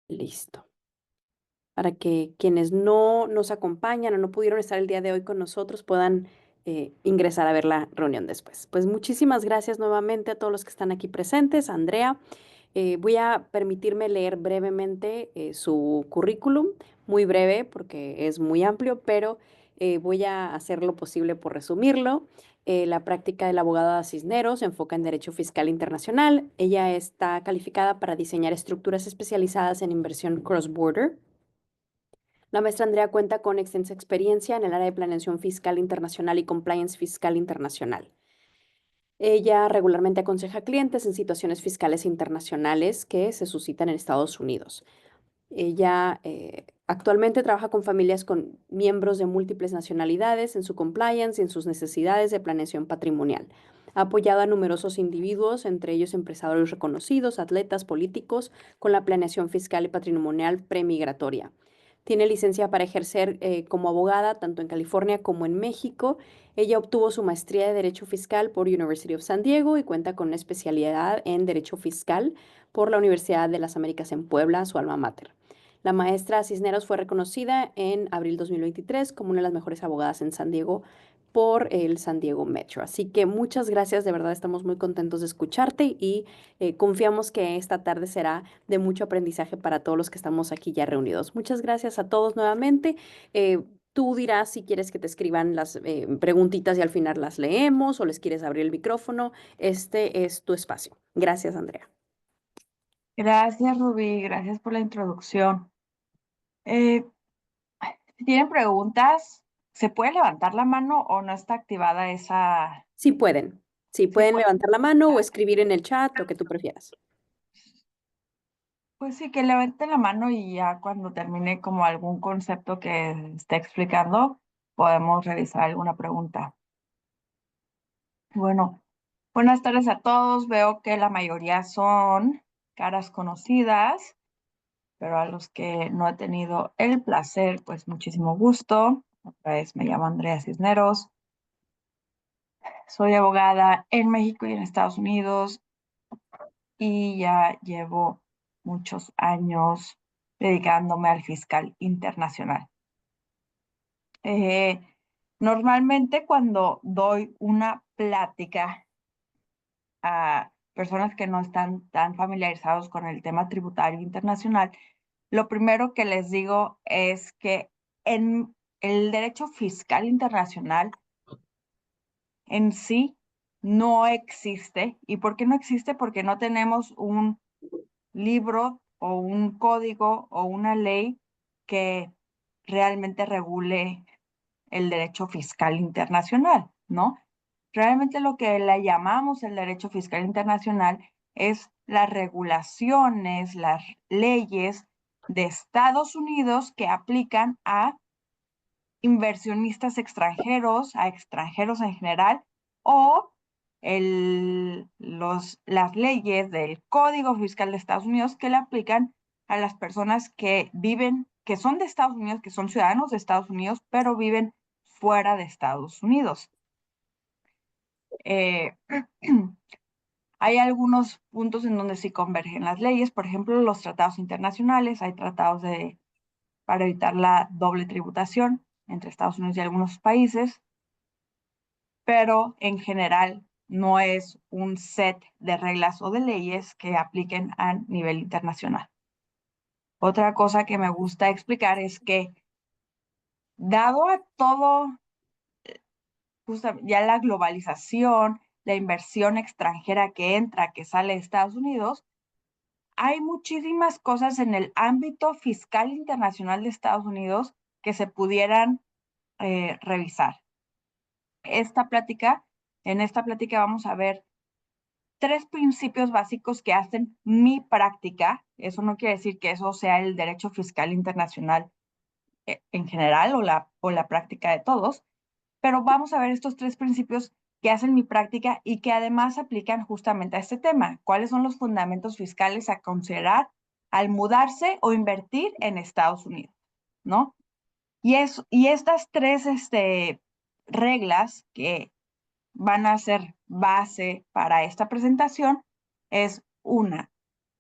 Listo. Para que quienes no nos acompañan o no pudieron estar el día de hoy con nosotros puedan ingresar a ver la reunión después. Pues muchísimas gracias nuevamente a todos los que están aquí presentes. Andrea, voy a permitirme leer brevemente su currículum, muy breve porque es muy amplio, pero voy a hacer lo posible por resumirlo. La práctica de la abogada Cisneros se enfoca en derecho fiscal internacional. Ella está calificada para diseñar estructuras especializadas en inversión cross-border. La maestra Andrea cuenta con extensa experiencia en el área de planeación fiscal internacional y compliance fiscal internacional. Ella regularmente aconseja a clientes en situaciones fiscales internacionales que se suscitan en Estados Unidos. Ella actualmente trabaja con familias con miembros de múltiples nacionalidades en su compliance y en sus necesidades de planeación patrimonial. Ha apoyado a numerosos individuos, entre ellos empresarios reconocidos, atletas, políticos, con la planeación fiscal y patrimonial premigratoria. Tiene licencia para ejercer como abogada tanto en California como en México. Ella obtuvo su maestría de Derecho Fiscal por University of San Diego y cuenta con una especialidad en Derecho Fiscal por la Universidad de las Américas en Puebla, su alma mater. La maestra Cisneros fue reconocida en abril 2023 como una de las mejores abogadas en San Diego por el San Diego Metro. Así que muchas gracias, de verdad estamos muy contentos de escucharte y confiamos que esta tarde será de mucho aprendizaje para todos los que estamos aquí ya reunidos. Muchas gracias a todos nuevamente. Tú dirás si quieres que te escriban las preguntitas y al final las leemos o les quieres abrir el micrófono. Este es tu espacio. Gracias, Andrea. Gracias, Rubí, gracias por la introducción. Eh, si tienen preguntas, ¿se puede levantar la mano o no está activada esa? Sí pueden. Sí Sí, pueden levantar la mano o escribir en el chat, lo que tú prefieras. pues sí, que levanten la mano y ya cuando termine como algún concepto que esté explicando, podemos revisar alguna pregunta. Bueno, buenas tardes a todos. Veo que la mayoría son caras conocidas, pero a los que no he tenido el placer, pues muchísimo gusto. Otra vez me llamo Andrea Cisneros. Soy abogada en México y en Estados Unidos y ya llevo muchos años dedicándome al fiscal internacional. Eh, Normalmente cuando doy una plática a personas que no están tan familiarizados con el tema tributario internacional, lo primero que les digo es que en el derecho fiscal internacional en sí no existe. ¿Y por qué no existe? Porque no tenemos un libro o un código o una ley que realmente regule el derecho fiscal internacional, ¿no? Realmente lo que le llamamos el derecho fiscal internacional es las regulaciones, las leyes de Estados Unidos que aplican a inversionistas extranjeros, a extranjeros en general, o las leyes del Código Fiscal de Estados Unidos que le aplican a las personas que viven, que son de Estados Unidos, que son ciudadanos de Estados Unidos, pero viven fuera de Estados Unidos. Eh, Hay algunos puntos en donde sí convergen las leyes, por ejemplo, los tratados internacionales, hay tratados para evitar la doble tributación entre Estados Unidos y algunos países, pero en general no es un set de reglas o de leyes que apliquen a nivel internacional. Otra cosa que me gusta explicar es que dado a todo, ya la globalización, la inversión extranjera que entra, que sale de Estados Unidos, hay muchísimas cosas en el ámbito fiscal internacional de Estados Unidos que se pudieran revisar. En esta plática vamos a ver tres principios básicos que hacen mi práctica. Eso no quiere decir que eso sea el derecho fiscal internacional en general o la práctica de todos, pero vamos a ver estos tres principios que hacen mi práctica y que además aplican justamente a este tema. ¿Cuáles son los fundamentos fiscales a considerar al mudarse o invertir en Estados Unidos? ¿No? Y estas tres reglas que van a ser base para esta presentación es una,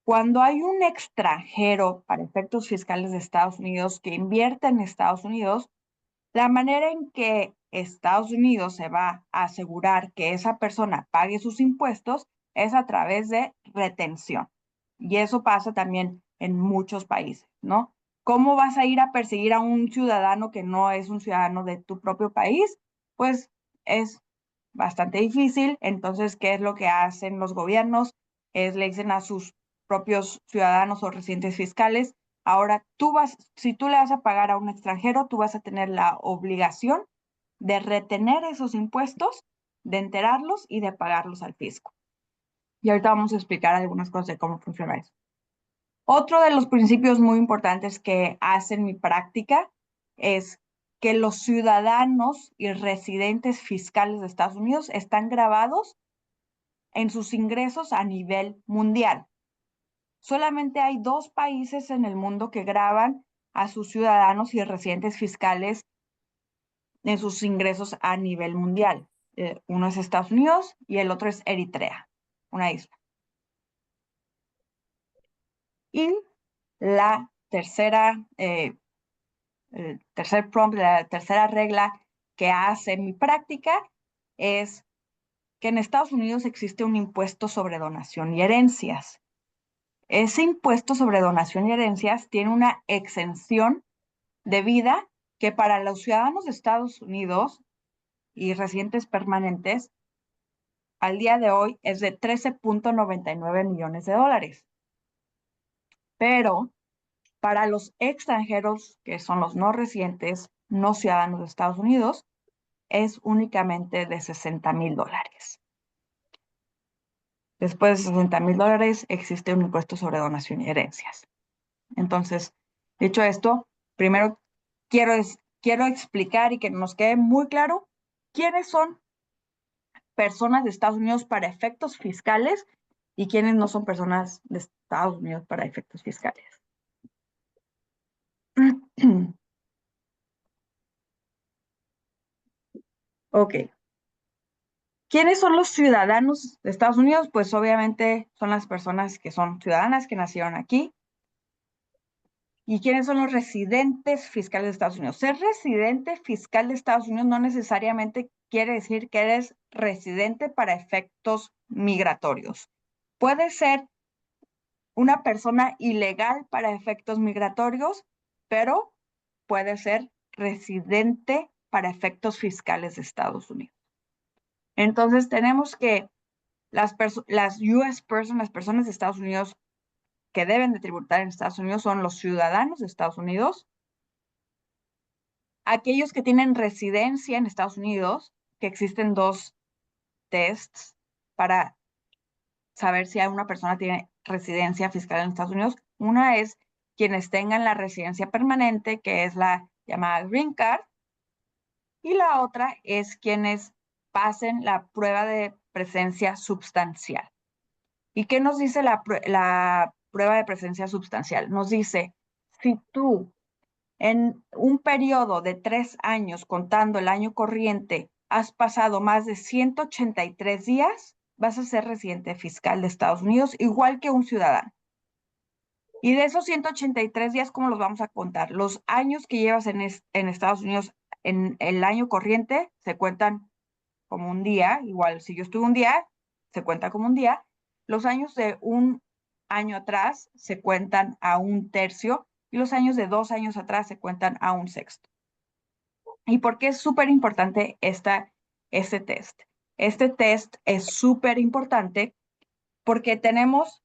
Cuando hay un extranjero para efectos fiscales de Estados Unidos que invierte en Estados Unidos, la manera en que Estados Unidos se va a asegurar que esa persona pague sus impuestos es a través de retención. Y eso pasa también en muchos países, ¿no? ¿Cómo vas a ir a perseguir a un ciudadano que no es un ciudadano de tu propio país? Pues es bastante difícil. Entonces, ¿qué es lo que hacen los gobiernos? Le dicen a sus propios ciudadanos o residentes fiscales: ahora si tú le vas a pagar a un extranjero, tú vas a tener la obligación de retener esos impuestos, de enterarlos y de pagarlos al fisco. Y ahorita vamos a explicar algunas cosas de cómo funciona eso. Otro de los principios muy importantes que hacen mi práctica es que los ciudadanos y residentes fiscales de Estados Unidos están grabados en sus ingresos a nivel mundial. Solamente hay 2 países en el mundo que graban a sus ciudadanos y residentes fiscales en sus ingresos a nivel mundial. Uno es Estados Unidos y el otro es Eritrea, una isla. Y la tercera, el tercer prompt, la tercera regla que hace mi práctica es que en Estados Unidos existe un impuesto sobre donación y herencias. Ese impuesto sobre donación y herencias tiene una exención de vida que para los ciudadanos de Estados Unidos y residentes permanentes al día de hoy es de 13.99 millones de dólares. Pero para los extranjeros, que son los no residentes, no ciudadanos de Estados Unidos, es únicamente de $60,000. Después de $60,000 existe un impuesto sobre donación y herencias. Entonces, dicho esto, primero quiero explicar y que nos quede muy claro quiénes son personas de Estados Unidos para efectos fiscales y quiénes no son personas de Estados Unidos para efectos fiscales. Ok. ¿Quiénes son los ciudadanos de Estados Unidos? Pues obviamente son las personas que son ciudadanas, que nacieron aquí. ¿Y quiénes son los residentes fiscales de Estados Unidos? Ser residente fiscal de Estados Unidos no necesariamente quiere decir que eres residente para efectos migratorios. Puede ser una persona ilegal para efectos migratorios, pero puede ser residente para efectos fiscales de Estados Unidos. Entonces tenemos que las US person, las personas de Estados Unidos que deben de tributar en Estados Unidos son los ciudadanos de Estados Unidos, aquellos que tienen residencia en Estados Unidos, que existen 2 tests para saber si una persona tiene residencia fiscal en Estados Unidos. Una es quienes tengan la residencia permanente, que es la llamada Green Card, y la otra es quienes pasen la prueba de presencia substancial. ¿Y qué nos dice la prueba de presencia substancial? Nos dice, si tú en un periodo de 3 años, contando el año corriente, has pasado más de 183 días, vas a ser residente fiscal de Estados Unidos, igual que un ciudadano. Y de esos 183 días, ¿cómo los vamos a contar? Los años que llevas en Estados Unidos en el año corriente se cuentan como un día. Igual, si yo estuve un día, se cuenta como un día. Los años de un año atrás se cuentan a un tercio y los años de 2 años atrás se cuentan a un sexto. ¿Y por qué es súper importante este test? Este test es súper importante porque tenemos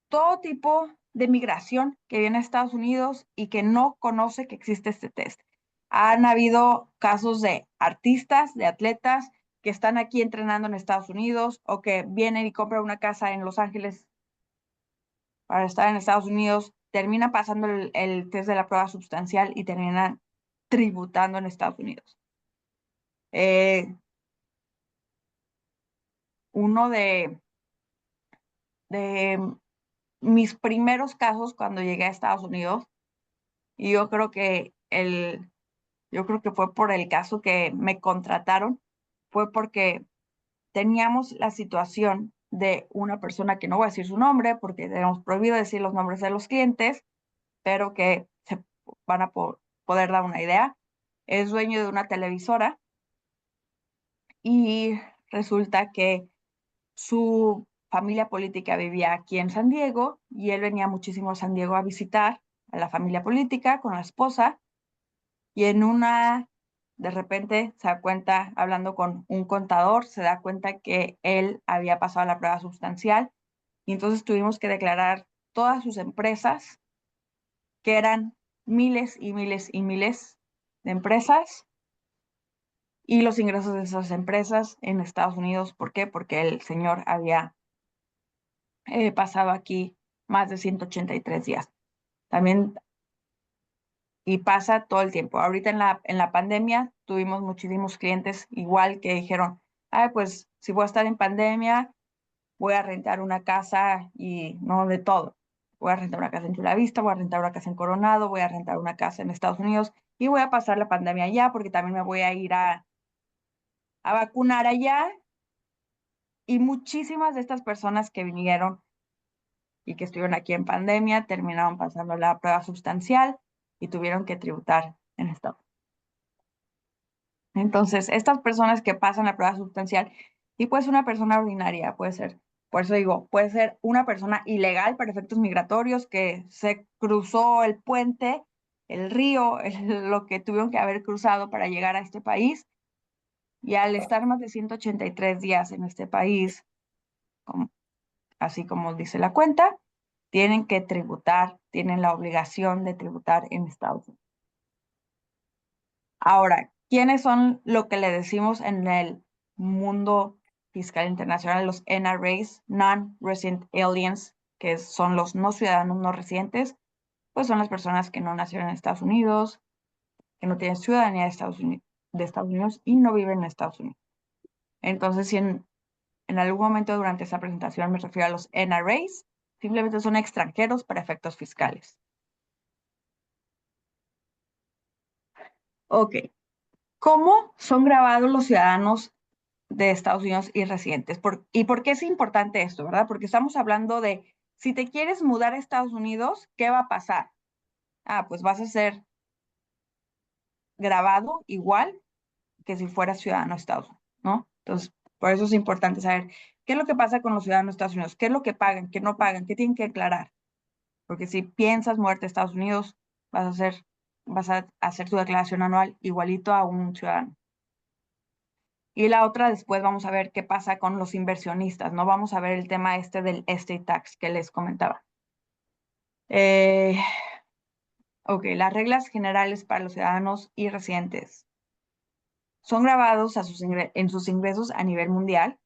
todo tipo de migración que viene a Estados Unidos y que no conoce que existe este test. Han habido casos de artistas, de atletas que están aquí entrenando en Estados Unidos o que vienen y compran una casa en Los Ángeles para estar en Estados Unidos, terminan pasando el test de la prueba substancial y terminan tributando en Estados Unidos. Uno de mis primeros casos cuando llegué a Estados Unidos, y yo creo que fue por el caso que me contrataron, fue porque teníamos la situación de una persona que no voy a decir su nombre porque tenemos prohibido decir los nombres de los clientes, pero que se van a poder dar una idea. Es dueño de una televisora y resulta que su familia política vivía aquí en San Diego y él venía muchísimo a San Diego a visitar a la familia política con la esposa y de repente se da cuenta, hablando con un contador, se da cuenta que él había pasado la prueba sustancial y entonces tuvimos que declarar todas sus empresas, que eran miles y miles y miles de empresas, y los ingresos de esas empresas en Estados Unidos. ¿Por qué? Porque el señor había pasado aquí más de 183 días. También, y pasa todo el tiempo. Ahorita en la pandemia tuvimos muchísimos clientes igual que dijeron, ay, pues si voy a estar en pandemia, voy a rentar una casa y no de todo. Voy a rentar una casa en Chula Vista, voy a rentar una casa en Coronado, voy a rentar una casa en Estados Unidos y voy a pasar la pandemia allá porque también me voy a ir a vacunar allá. Y muchísimas de estas personas que vinieron y que estuvieron aquí en pandemia terminaron pasando la prueba sustancial y tuvieron que tributar en Estados Unidos. Entonces, estas personas que pasan la prueba sustancial, y puede ser una persona ordinaria, puede ser, por eso digo, puede ser una persona ilegal para efectos migratorios que se cruzó el puente, el río, lo que tuvieron que haber cruzado para llegar a este país, y al estar más de 183 días en este país, así como dice la cuenta, tienen que tributar, tienen la obligación de tributar en Estados Unidos. Ahora, ¿quiénes son lo que le decimos en el mundo fiscal internacional? Los NRAs, Non-Resident Aliens, que son los no ciudadanos no residentes, pues son las personas que no nacieron en Estados Unidos, que no tienen ciudadanía de Estados Unidos y no viven en Estados Unidos. Entonces, si en algún momento durante esta presentación me refiero a los NRAs, simplemente son extranjeros para efectos fiscales. Ok, ¿cómo son grabados los ciudadanos de Estados Unidos y residentes? ¿Y por qué es importante esto, verdad? Porque estamos hablando de, si te quieres mudar a Estados Unidos, ¿qué va a pasar? Ah, pues vas a ser grabado igual que si fueras ciudadano de Estados Unidos, ¿no? Entonces, por eso es importante saber qué es lo que pasa con los ciudadanos de Estados Unidos, qué es lo que pagan, qué no pagan, qué tienen que declarar. Porque si piensas moverte a Estados Unidos, vas a hacer tu declaración anual igualito a un ciudadano. Y la otra, después vamos a ver qué pasa con los inversionistas, ¿no? Vamos a ver el tema este del estate tax que les comentaba. Eh, ok, las reglas generales para los ciudadanos y residentes. Son grabados en sus ingresos a nivel mundial.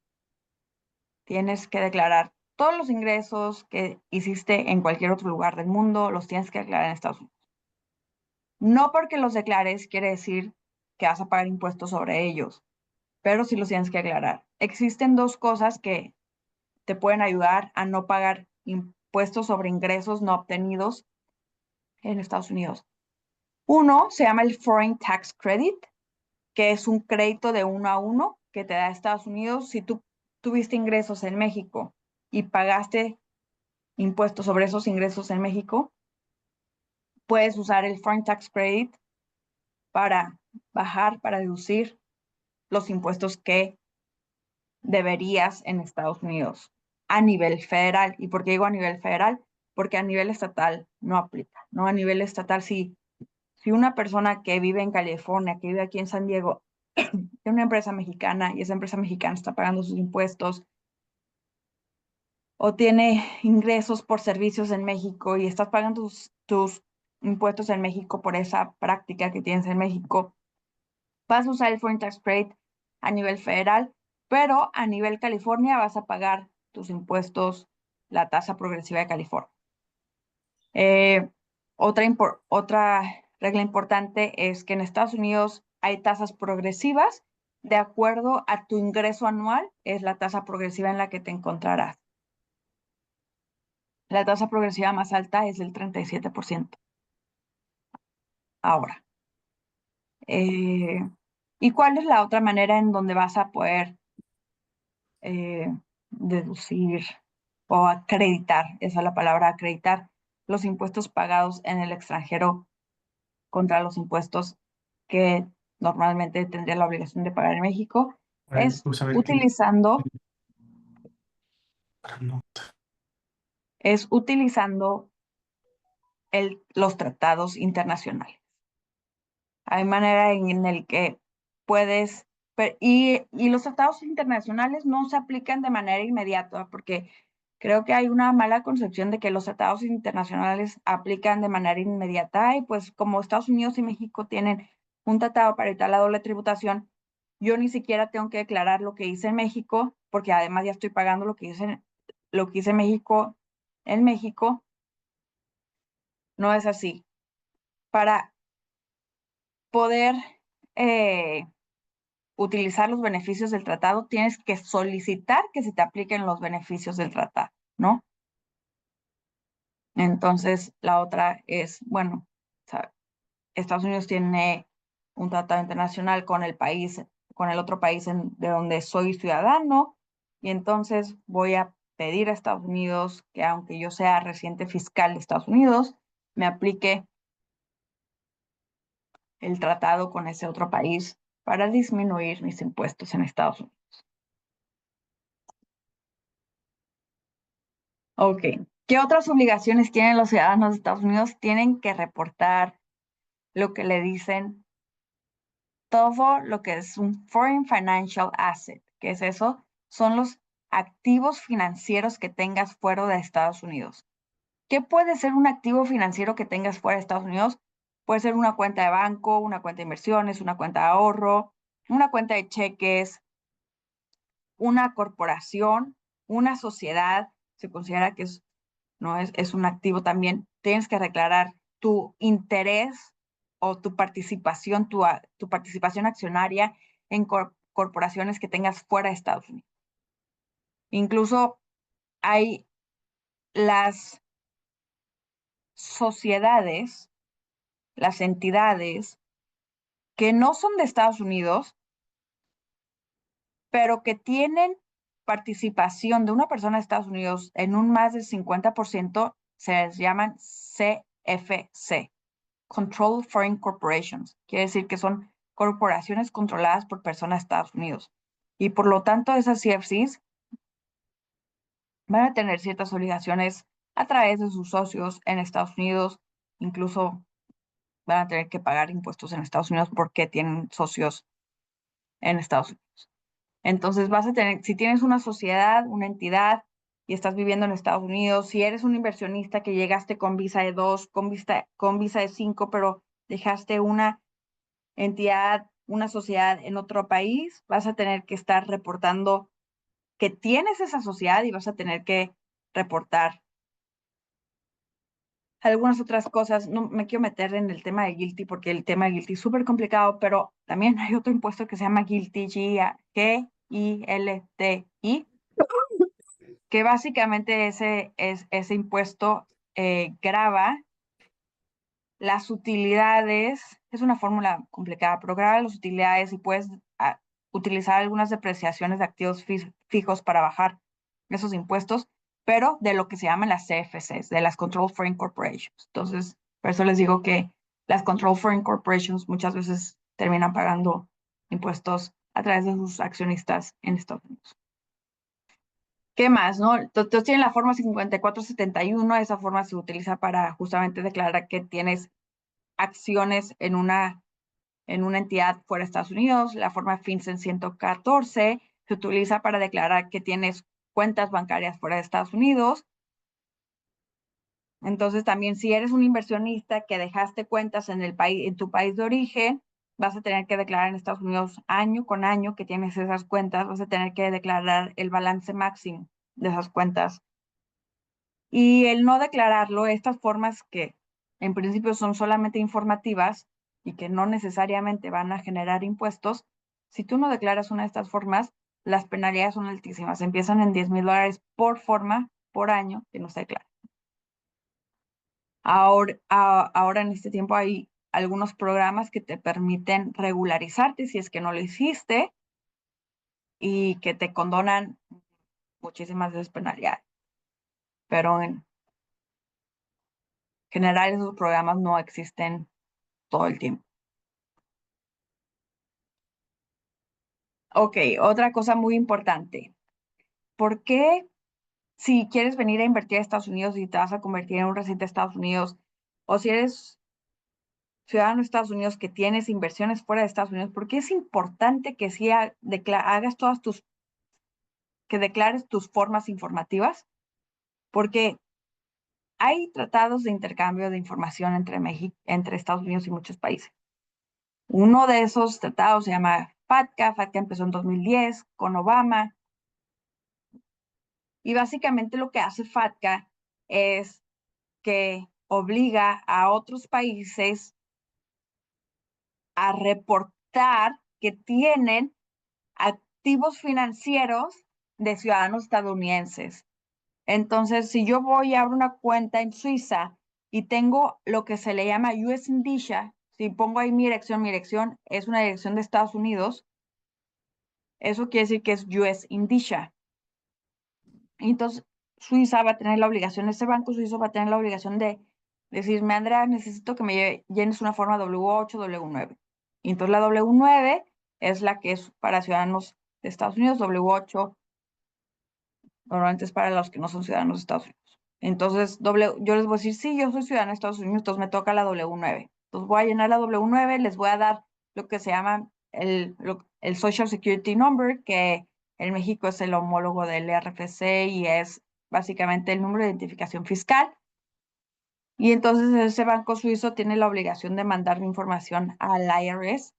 Tienes que declarar todos los ingresos que hiciste en cualquier otro lugar del mundo, los tienes que declarar en Estados Unidos. No porque los declares quiere decir que vas a pagar impuestos sobre ellos, pero sí los tienes que aclarar. Existen dos cosas que te pueden ayudar a no pagar impuestos sobre ingresos no obtenidos en Estados Unidos. Uno se llama el Foreign Tax Credit, que es un crédito de 1 a 1 que te da Estados Unidos si tú tuviste ingresos en México y pagaste impuestos sobre esos ingresos en México. Puedes usar el Foreign Tax Credit para para deducir los impuestos que deberías en Estados Unidos a nivel federal. ¿Y por qué digo a nivel federal? Porque a nivel estatal no aplica, ¿no? A nivel estatal, si una persona que vive en California, que vive aquí en San Diego, tiene una empresa mexicana y esa empresa mexicana está pagando sus impuestos o tiene ingresos por servicios en México y estás pagando tus impuestos en México por esa práctica que tienes en México, vas a usar el Foreign Tax Credit a nivel federal, pero a nivel California vas a pagar tus impuestos, la tasa progresiva de California. Eh, otra regla importante es que en Estados Unidos hay tasas progresivas. De acuerdo a tu ingreso anual, es la tasa progresiva en la que te encontrarás. La tasa progresiva más alta es del 37%. Ahora, ¿y cuál es la otra manera en donde vas a poder deducir o acreditar, esa es la palabra, acreditar los impuestos pagados en el extranjero contra los impuestos que normalmente tendría la obligación de pagar en México, es utilizando los tratados internacionales. Hay manera en el que puedes, y los tratados internacionales no se aplican de manera inmediata, porque creo que hay una mala concepción de que los tratados internacionales aplican de manera inmediata, y pues como Estados Unidos y México tienen un tratado para evitar la doble tributación, yo ni siquiera tengo que declarar lo que hice en México, porque además ya estoy pagando lo que hice en México, no es así. Para poder utilizar los beneficios del tratado, tienes que solicitar que se te apliquen los beneficios del tratado, ¿no? Entonces, la otra es, bueno, o sea, Estados Unidos tiene un tratado internacional con el país, con el otro país de donde soy ciudadano, y entonces voy a pedir a Estados Unidos que, aunque yo sea residente fiscal de Estados Unidos, me aplique el tratado con ese otro país para disminuir mis impuestos en Estados Unidos. Ok. ¿Qué otras obligaciones tienen los ciudadanos de Estados Unidos? Tienen que reportar lo que le dicen todo lo que es un Foreign Financial Asset. ¿Qué es eso? Son los activos financieros que tengas fuera de Estados Unidos. ¿Qué puede ser un activo financiero que tengas fuera de Estados Unidos? Puede ser una cuenta de banco, una cuenta de inversiones, una cuenta de ahorro, una cuenta de cheques, una corporación, una sociedad. Se considera que ¿no? Es un activo también. Tienes que declarar tu interés o tu participación accionaria en corporaciones que tengas fuera de Estados Unidos. Incluso hay las sociedades, las entidades que no son de Estados Unidos, pero que tienen participación de una persona de Estados Unidos en un más del 50%, se les llaman CFC. Controlled Foreign Corporations. Quiere decir que son corporaciones controladas por personas de Estados Unidos. Y por lo tanto, esas CFCs van a tener ciertas obligaciones a través de sus socios en Estados Unidos. Incluso van a tener que pagar impuestos en Estados Unidos porque tienen socios en Estados Unidos. Entonces vas a tener, si tienes una sociedad, una entidad y estás viviendo en Estados Unidos, si eres un inversionista que llegaste con visa de 2, con visa de 5, pero dejaste una entidad, una sociedad en otro país, vas a tener que estar reportando que tienes esa sociedad y vas a tener que reportar algunas otras cosas. No me quiero meter en el tema de GILTI porque el tema de GILTI es súper complicado, pero también hay otro impuesto que se llama GILTI, G-I-L-T-I, que básicamente ese impuesto grava las utilidades. Es una fórmula complicada, pero graba las utilidades y puedes utilizar algunas depreciaciones de activos fijos para bajar esos impuestos, pero de lo que se llaman las CFCs, de las Controlled Foreign Corporations. Entonces, por eso les digo que las Controlled Foreign Corporations muchas veces terminan pagando impuestos a través de sus accionistas en Estados Unidos. ¿Qué más, no? Entonces tienen la forma 5471, esa forma se utiliza para justamente declarar que tienes acciones en una entidad fuera de Estados Unidos. La forma FinCEN 114 se utiliza para declarar que tienes cuentas bancarias fuera de Estados Unidos. Entonces, también si eres un inversionista que dejaste cuentas en tu país de origen, vas a tener que declarar en Estados Unidos año con año que tienes esas cuentas, vas a tener que declarar el balance máximo de esas cuentas. Y el no declararlo, estas formas que en principio son solamente informativas y que no necesariamente van a generar impuestos, si tú no declaras una de estas formas, las penalidades son altísimas. Empiezan en $10,000 por forma, por año, que no se declara. Ahora en este tiempo hay algunos programas que te permiten regularizarte si es que no lo hiciste y que te condonan muchísimas veces penalidades. Pero en general esos programas no existen todo el tiempo. Ok, otra cosa muy importante. ¿Por qué si quieres venir a invertir a Estados Unidos y te vas a convertir en un residente de Estados Unidos, o si eres ciudadano de Estados Unidos que tienes inversiones fuera de Estados Unidos, por qué es importante que sí hagas que declares tus formas informativas? Porque hay tratados de intercambio de información entre México, entre Estados Unidos y muchos países. Uno de esos tratados se llama FATCA. FATCA empezó en 2010 con Obama. Y básicamente lo que hace FATCA es que obliga a otros países a reportar que tienen activos financieros de ciudadanos estadounidenses. Entonces, si yo voy a abrir una cuenta en Suiza y tengo lo que se le llama US Indicia, si pongo ahí mi dirección es una dirección de Estados Unidos, eso quiere decir que es US Indicia. Entonces, Suiza va a tener la obligación, ese banco suizo va a tener la obligación de decirme, Andrea, necesito que me llenes una forma W8, W9. Y entonces la W9 es la que es para ciudadanos de Estados Unidos, W8 normalmente es para los que no son ciudadanos de Estados Unidos. Entonces, yo les voy a decir, sí, yo soy ciudadano de Estados Unidos, entonces me toca la W9. Entonces voy a llenar la W9, les voy a dar lo que se llama el Social Security Number, que en México es el homólogo del RFC y es básicamente el número de identificación fiscal. Y entonces ese banco suizo tiene la obligación de mandar mi información al IRS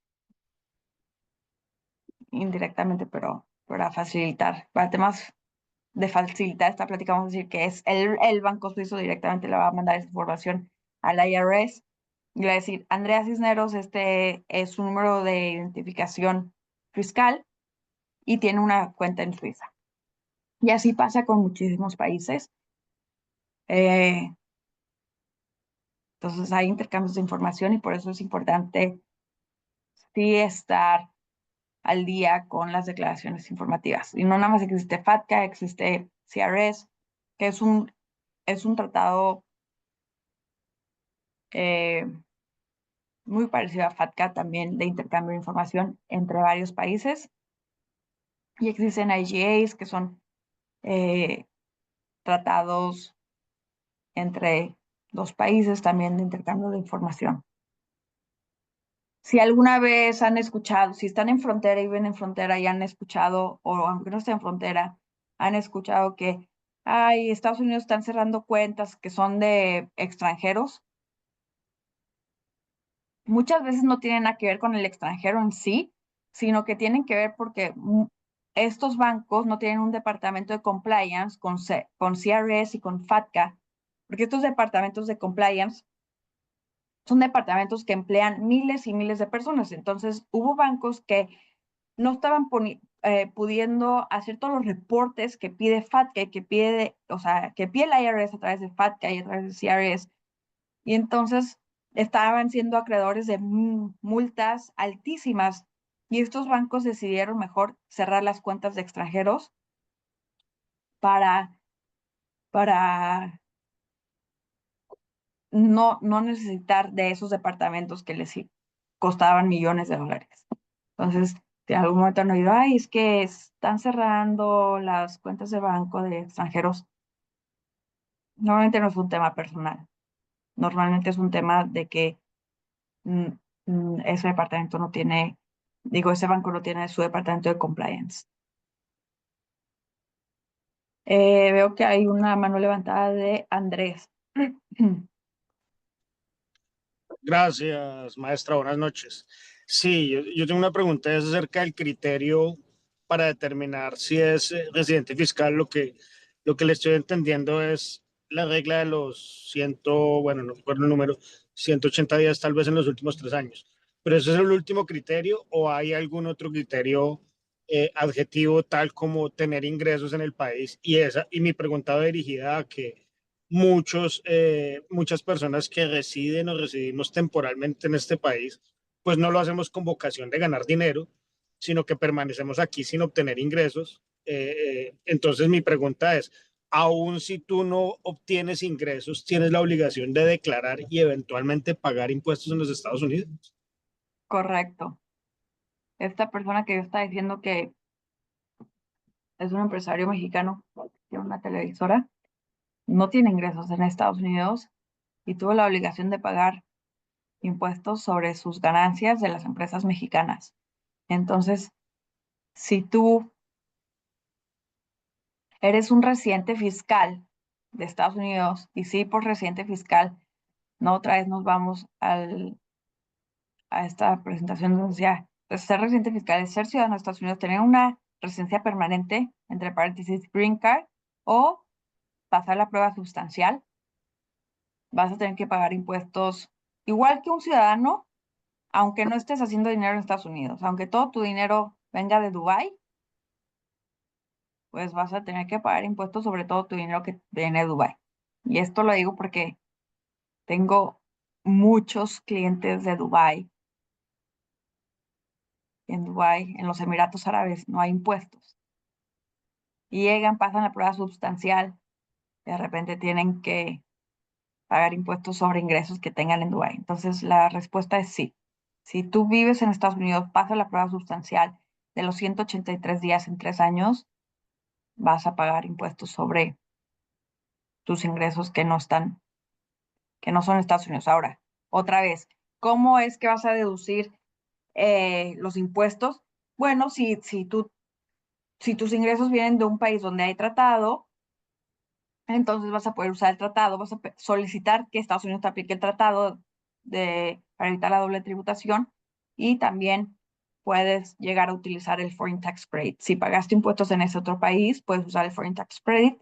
indirectamente, pero para facilitar, para temas de facilitar esta plática, vamos a decir que es el banco suizo directamente le va a mandar esa información al IRS y le va a decir, Andrea Cisneros, este es su número de identificación fiscal y tiene una cuenta en Suiza. Y así pasa con muchísimos países. Entonces hay intercambios de información y por eso es importante sí estar al día con las declaraciones informativas. Y no nada más existe FATCA, existe CRS, que es un tratado eh, muy parecido a FATCA también de intercambio de información entre varios países. Y existen IGAs, que son eh, tratados entre los países también de intercambio de información. Si alguna vez han escuchado, si están en frontera y viven en frontera y han escuchado, o aunque no estén en frontera, han escuchado que, ay, Estados Unidos están cerrando cuentas que son de extranjeros, muchas veces no tienen nada que ver con el extranjero en sí, sino que tienen que ver porque estos bancos no tienen un departamento de compliance con CRS y con FATCA, porque estos departamentos de compliance son departamentos que emplean miles y miles de personas. Entonces, hubo bancos que no estaban pudiendo hacer todos los reportes que pide FATCA y que pide, o sea, que pide el IRS a través de FATCA y a través de CRS. Y entonces estaban siendo acreedores de multas altísimas. Y estos bancos decidieron mejor cerrar las cuentas de extranjeros para, para no necesitar de esos departamentos que les costaban millones de dólares. Entonces, en algún momento han oído, ay, es que están cerrando las cuentas de banco de extranjeros. Normalmente no es un tema personal. Normalmente es un tema de que mm, ese departamento no tiene, digo, ese banco no tiene su departamento de compliance. Veo que hay una mano levantada de Andrés. Gracias, maestra. Buenas noches. Sí, yo tengo una pregunta es acerca del criterio para determinar si es residente fiscal. Lo que le estoy entendiendo es la regla de los bueno, no recuerdo el número, 180 días tal vez en los últimos 3 años. ¿Pero ese es el último criterio o hay algún otro criterio adjetivo tal como tener ingresos en el país? Y mi pregunta va dirigida a que muchas personas que residen o residimos temporalmente en este país, pues no lo hacemos con vocación de ganar dinero, sino que permanecemos aquí sin obtener ingresos. Entonces mi pregunta es, aun si tú no obtienes ingresos, ¿tienes la obligación de declarar y eventualmente pagar impuestos en los Estados Unidos? Correcto. Esta persona que yo estaba diciendo que es un empresario mexicano, tiene una televisora, no tiene ingresos en Estados Unidos y tuvo la obligación de pagar impuestos sobre sus ganancias de las empresas mexicanas. Entonces, si tú eres un residente fiscal de Estados Unidos, y sí, por residente fiscal, no otra vez nos vamos a esta presentación donde decía, pues, ser residente fiscal es ser ciudadano de Estados Unidos, tener una residencia permanente, entre paréntesis, green card, o pasar la prueba sustancial. Vas a tener que pagar impuestos igual que un ciudadano, aunque no estés haciendo dinero en Estados Unidos, aunque todo tu dinero venga de Dubái, pues vas a tener que pagar impuestos sobre todo tu dinero que viene de Dubái. Y esto lo digo porque tengo muchos clientes de Dubái. En Dubái, en los Emiratos Árabes, no hay impuestos. Y llegan, pasan la prueba sustancial, de repente tienen que pagar impuestos sobre ingresos que tengan en Dubái. Entonces, la respuesta es sí. Si tú vives en Estados Unidos, pasa la prueba sustancial de los 183 días en 3 años, vas a pagar impuestos sobre tus ingresos que no son Estados Unidos. Ahora, otra vez, ¿cómo es que vas a deducir los impuestos? Bueno, si tus ingresos vienen de un país donde hay tratado, entonces vas a poder usar el tratado, vas a solicitar que Estados Unidos te aplique el tratado para evitar la doble tributación y también puedes llegar a utilizar el Foreign Tax Credit. Si pagaste impuestos en ese otro país, puedes usar el Foreign Tax Credit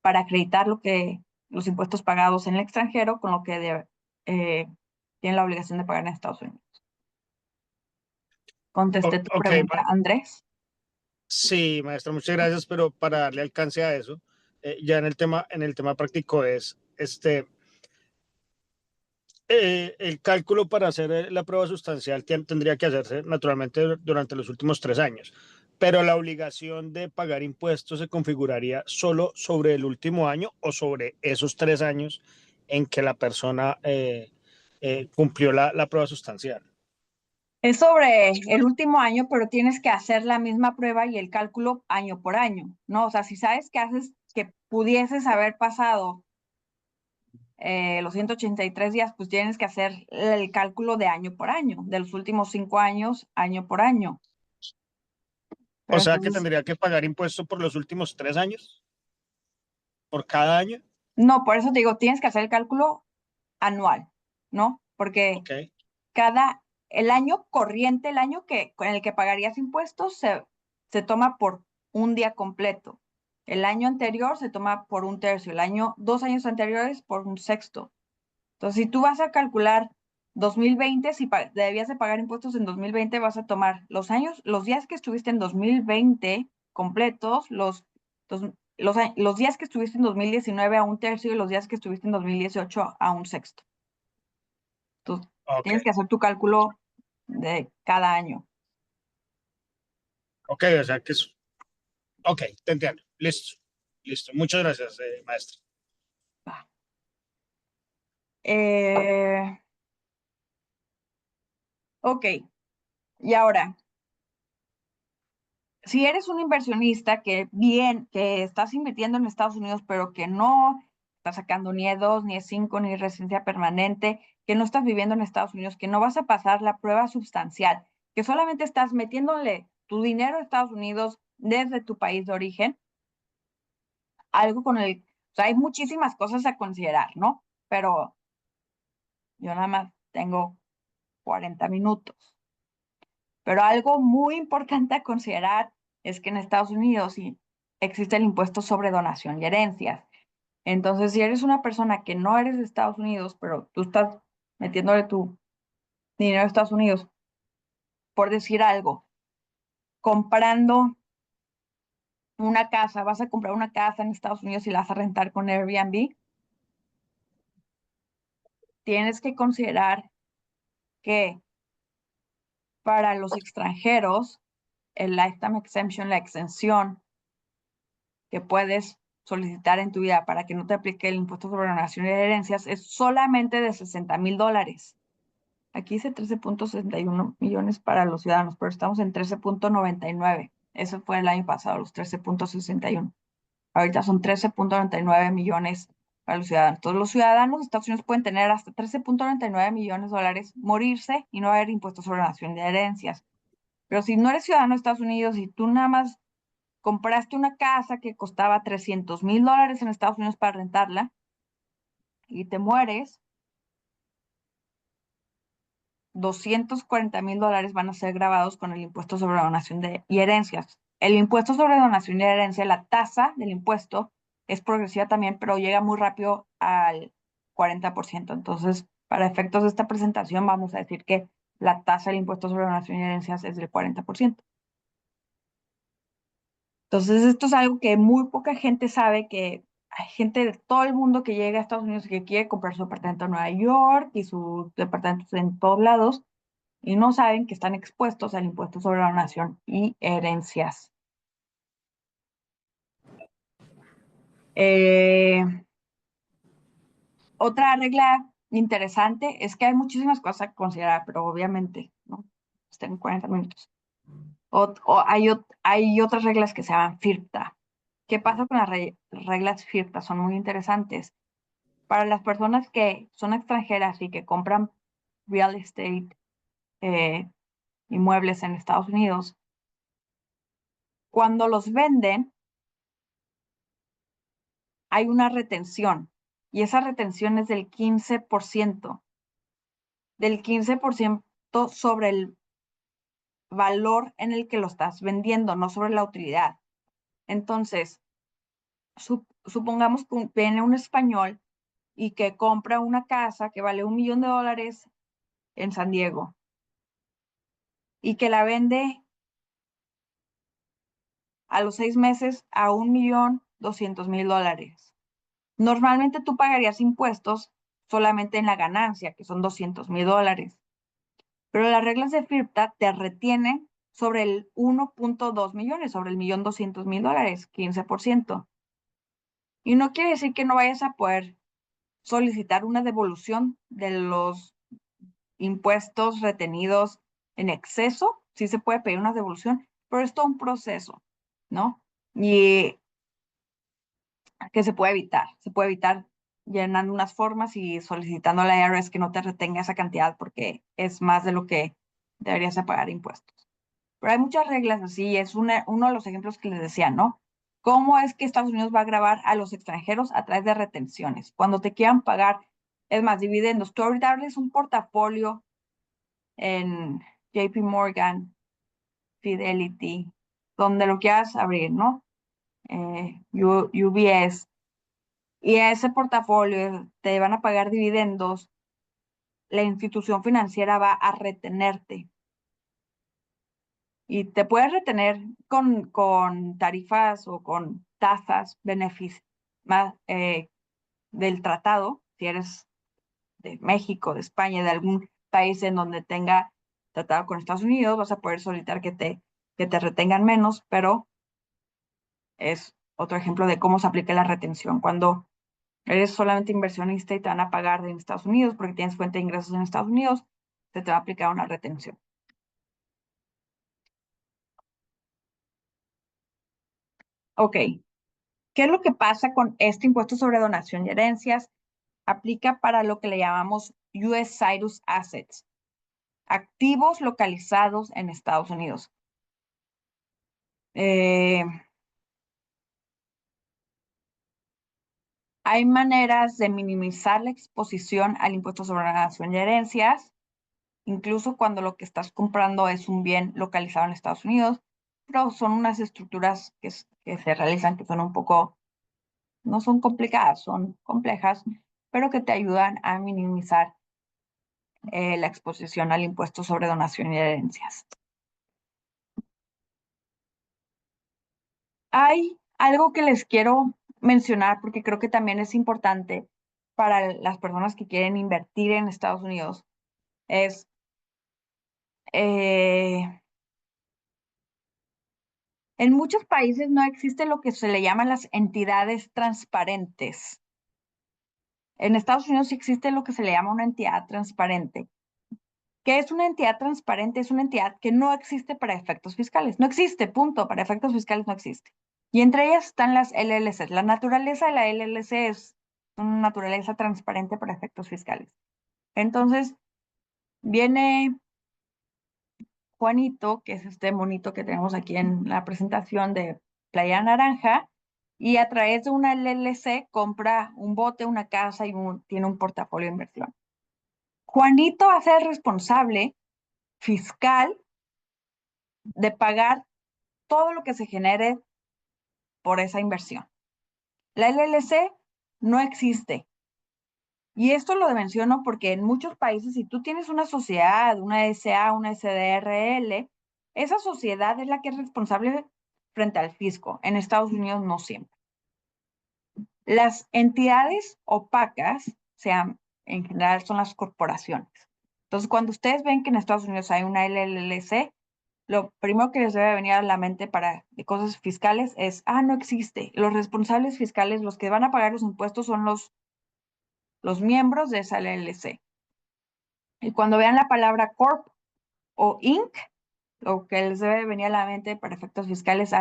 para acreditar los impuestos pagados en el extranjero con lo que tienen la obligación de pagar en Estados Unidos. Contesté tu Ok, pregunta, Andrés. sí, maestra, muchas gracias, pero para darle alcance a eso, ya en el tema práctico es, el cálculo para hacer la prueba sustancial tendría que hacerse naturalmente durante los últimos 3 años, pero la obligación de pagar impuestos se configuraría solo sobre el último año o sobre esos 3 años en que la persona cumplió la prueba sustancial. Es sobre el último año, pero tienes que hacer la misma prueba y el cálculo año por año, ¿no? O sea, si sabes que pudieses haber pasado los 183 días, pues tienes que hacer el cálculo de año por año, de los últimos 5 años, año por año. O Pero sea que entonces, tendría que pagar impuestos por los últimos 3 años, por cada año. no, por eso te digo, tienes que hacer el cálculo anual, ¿no? Porque Ok, el año corriente, el año con el que pagarías impuestos, se toma por un día completo. El año anterior se toma por un tercio, 2 años anteriores por un sexto. Entonces, si tú vas a calcular 2020, si debías de pagar impuestos en 2020, vas a tomar los días que estuviste en 2020 completos, los días que estuviste en 2019 a un tercio y los días que estuviste en 2018 a un sexto. Entonces, ok, tienes que hacer tu cálculo de cada año. ok, o sea que es, ok, te entiendo, listo, listo, muchas gracias, maestra. Va. Eh, ok, y ahora, si eres un inversionista que estás invirtiendo en Estados Unidos, pero que no estás sacando ni E2, ni E5, ni residencia permanente, que no estás viviendo en Estados Unidos, que no vas a pasar la prueba sustancial, que solamente estás metiéndole tu dinero a Estados Unidos desde tu país de origen, o sea, hay muchísimas cosas a considerar, ¿no? Pero yo nada más tengo 40 minutos. Pero algo muy importante a considerar es que en Estados Unidos sí existe el impuesto sobre donación y herencias. Entonces, si eres una persona que no eres de Estados Unidos, pero tú estás metiéndole tu dinero a Estados Unidos, por decir algo, comprando una casa, vas a comprar una casa en Estados Unidos y la vas a rentar con Airbnb, tienes que considerar que para los extranjeros, el lifetime exemption, la exención que puedes solicitar en tu vida para que no te aplique el impuesto sobre donación y herencias es solamente de $60,000. Aquí dice 13.61 millones para los ciudadanos, pero estamos en 13.99. Eso fue el año pasado, los 13.61. Ahorita son 13.99 millones para los ciudadanos. Todos los ciudadanos de Estados Unidos pueden tener hasta 13.99 millones de dólares, morirse y no haber impuestos sobre donación de herencias. Pero si no eres ciudadano de Estados Unidos y tú nada más compraste una casa que costaba $300,000 en Estados Unidos para rentarla y te mueres, $240,000 van a ser grabados con el impuesto sobre donación y herencias. El impuesto sobre donación y herencia, la tasa del impuesto es progresiva también, pero llega muy rápido al 40%. Entonces, para efectos de esta presentación, vamos a decir que la tasa del impuesto sobre donación y herencias es del 40%. Entonces, esto es algo que muy poca gente sabe, que hay gente de todo el mundo que llega a Estados Unidos y que quiere comprar su apartamento en Nueva York y sus departamentos en todos lados y no saben que están expuestos al impuesto sobre donación y herencias. Otra regla interesante es que hay muchísimas cosas a considerar, pero obviamente, ¿no? Tengo 40 minutos. Hay otras reglas que se llaman FIRPTA. ¿Qué pasa con las reglas FIRPTA? Son muy interesantes. Para las personas que son extranjeras y que compran real estate, inmuebles en Estados Unidos, cuando los venden, hay una retención y esa retención es del 15%, sobre el valor en el que lo estás vendiendo, no sobre la utilidad. Entonces, supongamos que viene un español y que compra una casa que vale $1 millón en San Diego y que la vende a los 6 meses a $1,200,000. Normalmente tú pagarías impuestos solamente en la ganancia, que son $200,000. Pero las reglas de FIRPTA te retienen sobre el 1.2 millones, sobre el $1,200,000, 15%. Y no quiere decir que no vayas a poder solicitar una devolución de los impuestos retenidos en exceso. Sí se puede pedir una devolución, pero es todo un proceso, ¿no? Y que se puede evitar. Se puede evitar llenando unas formas y solicitando a la IRS que no te retenga esa cantidad porque es más de lo que deberías de pagar impuestos. Pero hay muchas reglas así, es uno de los ejemplos que les decía, ¿no? ¿Cómo es que Estados Unidos va a grabar a los extranjeros a través de retenciones? Cuando te quieran pagar, es más, dividendos. Tú ahorita abres un portafolio en JP Morgan, Fidelity, donde lo quieras abrir, ¿no? UBS. Y a ese portafolio te van a pagar dividendos, la institución financiera va a retenerte. Y te puedes retener con tarifas o con tasas, beneficios más del tratado, si eres de México, de España, de algún país en donde tenga tratado con Estados Unidos, vas a poder solicitar que te retengan menos, pero es otro ejemplo de cómo se aplica la retención. Cuando eres solamente inversionista y te van a pagar en Estados Unidos porque tienes fuente de ingresos en Estados Unidos, se te va a aplicar una retención. Ok, ¿qué es lo que pasa con este impuesto sobre donación y herencias? Aplica para lo que le llamamos US Citus Assets, activos localizados en Estados Unidos. Hay maneras de minimizar la exposición al impuesto sobre donación y herencias, incluso cuando lo que estás comprando es un bien localizado en Estados Unidos, pero son unas estructuras que se realizan que son un poco, no son complicadas, son complejas, pero que te ayudan a minimizar la exposición al impuesto sobre donación y herencias. Hay algo que les quiero mencionar porque creo que también es importante para las personas que quieren invertir en Estados Unidos. Es En muchos países no existe lo que se le llaman las entidades transparentes. En Estados Unidos sí existe lo que se le llama una entidad transparente. ¿Qué es una entidad transparente? Es una entidad que no existe para efectos fiscales. No existe, punto. Para efectos fiscales no existe. Y entre ellas están las LLCs. La naturaleza de la LLC es una naturaleza transparente para efectos fiscales. Entonces, viene Juanito, que es este monito que tenemos aquí en la presentación de Playa Naranja, y a través de una LLC compra un bote, una casa y tiene un portafolio de inversión. Juanito va a ser el responsable fiscal de pagar todo lo que se genere por esa inversión. La LLC no existe. Y esto lo menciono porque en muchos países, si tú tienes una sociedad, una SA, una SDRL, esa sociedad es la que es responsable frente al fisco. En Estados Unidos no siempre. Las entidades opacas, en general, son las corporaciones. Entonces, cuando ustedes ven que en Estados Unidos hay una LLC, lo primero que les debe venir a la mente de cosas fiscales es, no existe. Los responsables fiscales, los que van a pagar los impuestos son los miembros de esa LLC. Y cuando vean la palabra corp o inc, lo que les debe venir a la mente para efectos fiscales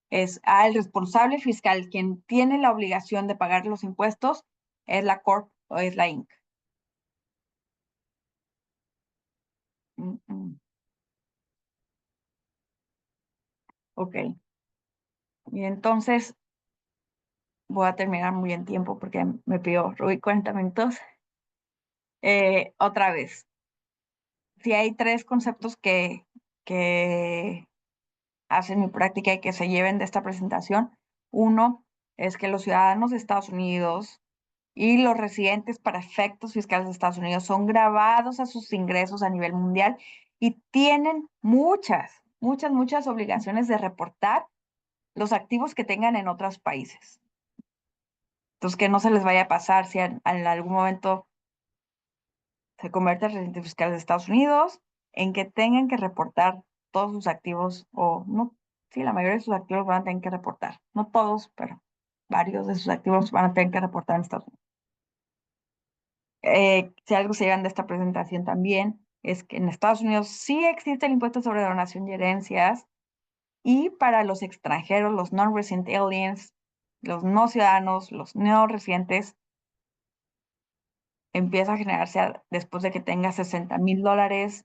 es el responsable fiscal, quien tiene la obligación de pagar los impuestos, es la corp o es la inc. Ok. Y entonces voy a terminar muy en tiempo porque me pidió Rubí 40 minutos. Otra vez, si hay 3 conceptos que hacen mi práctica y que se lleven de esta presentación. Uno es que los ciudadanos de Estados Unidos y los residentes para efectos fiscales de Estados Unidos son grabados a sus ingresos a nivel mundial y tienen muchas obligaciones de reportar los activos que tengan en otros países. Entonces, que no se les vaya a pasar si en algún momento se convierte en residente fiscal de Estados Unidos, en que tengan que reportar todos sus activos, o no, sí, la mayoría de sus activos van a tener que reportar. No todos, pero varios de sus activos van a tener que reportar en Estados Unidos. Si algo se llevan de esta presentación también, es que en Estados Unidos sí existe el impuesto sobre donación y herencias, y para los extranjeros, los non-resident aliens, los no ciudadanos, los no residentes, empieza a generarse después de que tenga $60,000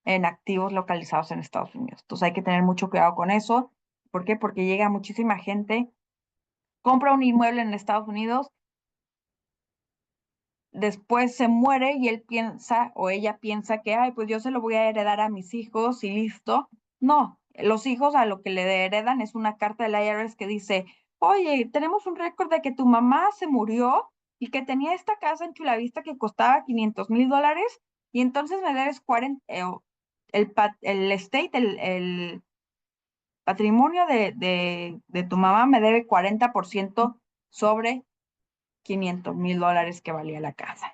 en activos localizados en Estados Unidos. Entonces hay que tener mucho cuidado con eso. ¿Por qué? Porque llega muchísima gente, compra un inmueble en Estados Unidos, después se muere y él piensa o ella piensa que, pues yo se lo voy a heredar a mis hijos y listo. No, los hijos a lo que le heredan es una carta del IRS que dice, oye, tenemos un récord de que tu mamá se murió y que tenía esta casa en Chulavista que costaba $500,000 y entonces me debes 40, el estate, el patrimonio de tu mamá me debe 40% sobre $500,000 que valía la casa.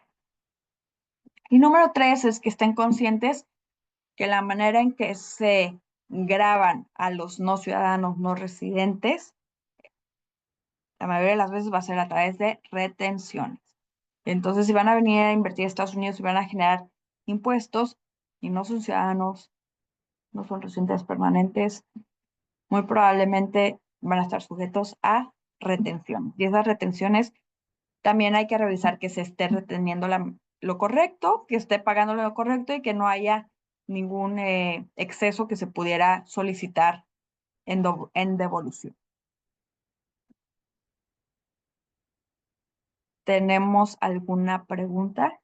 Y número 3 es que estén conscientes que la manera en que se graban a los no ciudadanos no residentes, la mayoría de las veces va a ser a través de retenciones. Entonces, si van a venir a invertir a Estados Unidos y van a generar impuestos y no son ciudadanos, no son residentes permanentes, muy probablemente van a estar sujetos a retención. Y esas retenciones también hay que revisar que se esté reteniendo lo correcto, que esté pagando lo correcto y que no haya ningún exceso que se pudiera solicitar en devolución. ¿Tenemos alguna pregunta?